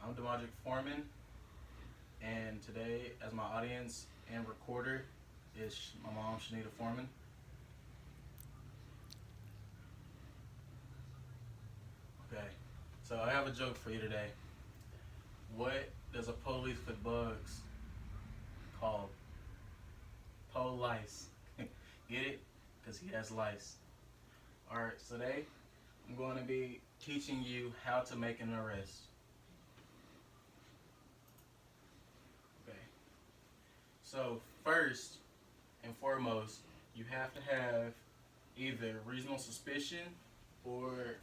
I'm DeModraick Foreman, and today, as my audience and recorder, is my mom, Shanita Foreman. Okay, so I have a joke for you today. What does a police with bugs called? Police. Get it? Because he has lice. Alright, so today I'm going to be teaching you how to make an arrest. Okay. So first and foremost, you have to have either reasonable suspicion or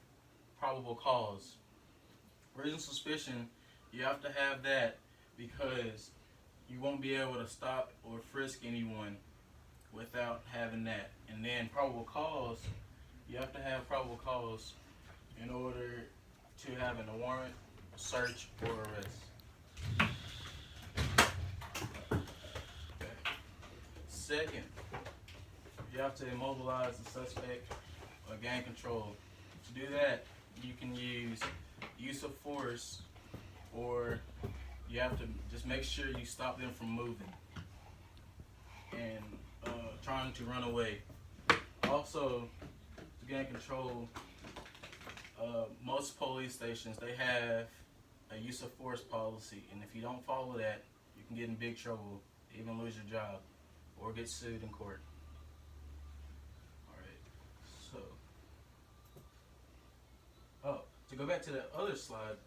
probable cause. Reasonable suspicion, you have to have that because you won't be able to stop or frisk anyone without having that. And then probable cause, you have to have probable cause in order to have a warrant, search, or arrest. Okay. Second, you have to immobilize the suspect or gain control. To do that, you can use of force, or you have to just make sure you stop them from moving and trying to run away. Also, to gain control, most police stations, they have a use of force policy, and if you don't follow that, you can get in big trouble, even lose your job, or get sued in court. Alright, so, to go back to the other slide,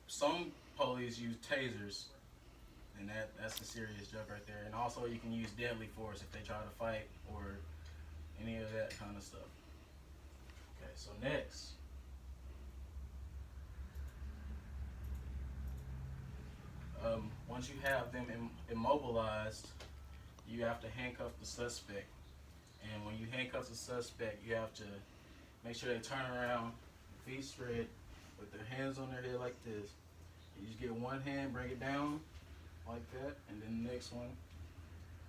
some police use tasers, and that's a serious joke right there. And also you can use deadly force if they try to fight or any of that kind of stuff. Okay, so next, once you have them immobilized, you have to handcuff the suspect. And when you handcuff the suspect, you have to make sure they turn around, feet straight, with their hands on their head like this. You just get one hand, bring it down like that, and then the next one.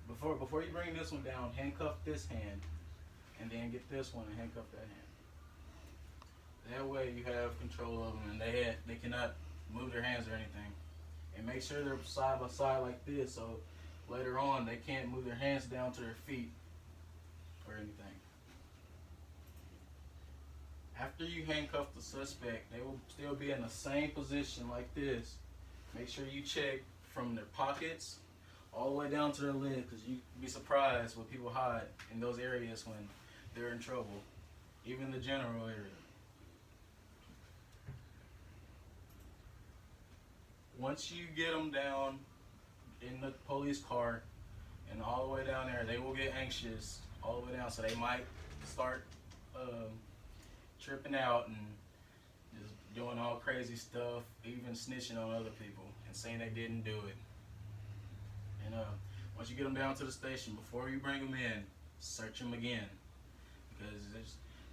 Before you bring this one down, handcuff this hand, and then get this one and handcuff that hand. That way you have control of them, and they cannot move their hands or anything. And make sure they're side by side like this, so later on they can't move their hands down to their feet or anything. After you handcuff the suspect, they will still be in the same position like this. Make sure you check from their pockets all the way down to their legs, because you'd be surprised what people hide in those areas when they're in trouble, even the general area. Once you get them down in the police car and all the way down there, they will get anxious all the way down, so they might start tripping out and just doing all crazy stuff, even snitching on other people and saying they didn't do it. And once you get them down to the station, before you bring them in, search them again, because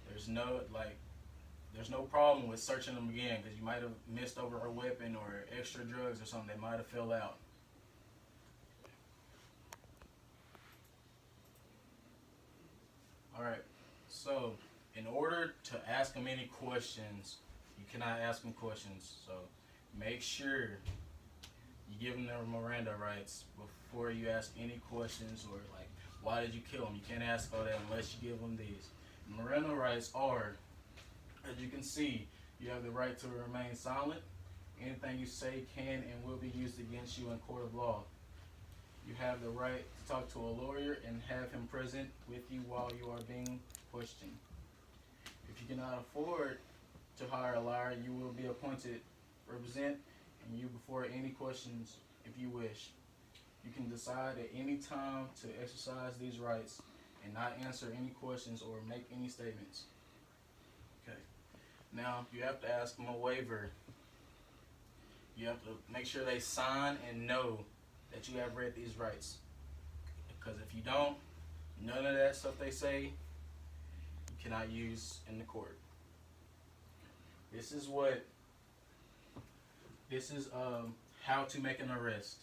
there's no problem with searching them again, because you might have missed over a weapon or extra drugs or something they might have filled out. Alright, so in order to ask them any questions, you cannot ask them questions, so make sure you give them their Miranda rights before you ask any questions, or like, why did you kill them? You can't ask all that unless you give them these. Miranda rights are, as you can see, you have the right to remain silent. Anything you say can and will be used against you in court of law. You have the right to talk to a lawyer and have him present with you while you are being questioned. If you cannot afford to hire a lawyer, you will be appointed represent you before any questions if you wish. You can decide at any time to exercise these rights and not answer any questions or make any statements. Okay. Now you have to ask them a waiver. You have to make sure they sign and know that you have read these rights. Because if you don't, none of that stuff they say you cannot use in the court. This is how to make an arrest.